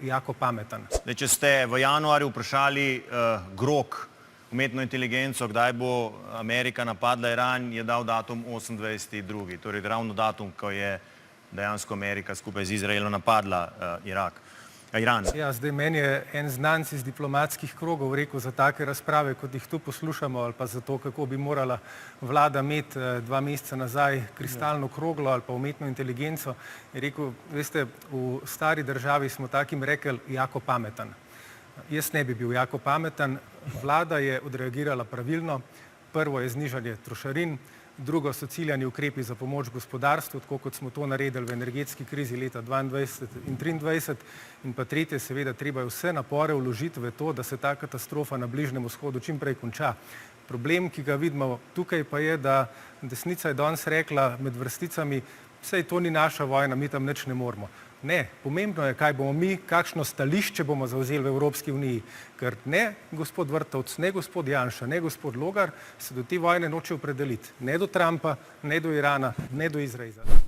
jako pametan. Če ste v januarju vprašali Grok, umetno inteligenco, kdaj bo Amerika napadla Iran, je dal datum 28.2. Torej ravno datum, ko je dejansko Amerika skupaj z Izraelom napadla Iran. Ja, zdaj meni je en znanec iz diplomatskih krogov rekel za take razprave, kot jih tu poslušamo, ali pa za to, kako bi morala vlada imeti 2 meseca nazaj kristalno kroglo ali pa umetno inteligenco, je rekel, veste, v stari državi smo takim rekli jako pametan. Jaz ne bi bil jako pametan. Vlada je odreagirala pravilno. Prvo je znižanje trošarin, drugo so ciljani ukrepi za pomoč gospodarstvu, tako kot smo to naredili v energetski krizi leta 2022 in 2023. In pa tretje, seveda, treba je vse napore vložiti v to, da se ta katastrofa na Bližnjem vzhodu čim prej konča. Problem, ki ga vidimo tukaj, pa je, da desnica je danes rekla med vrsticami, saj to ni naša vojna, mi tam nič ne moremo. Ne, pomembno je, kaj bomo mi, kakšno stališče bomo zavzeli v Evropski uniji, ker ne gospod Vrtovec, ne gospod Janša, ne gospod Logar se do te vojne noče opredeliti. Ne do Trumpa, ne do Irana, ne do Izraela.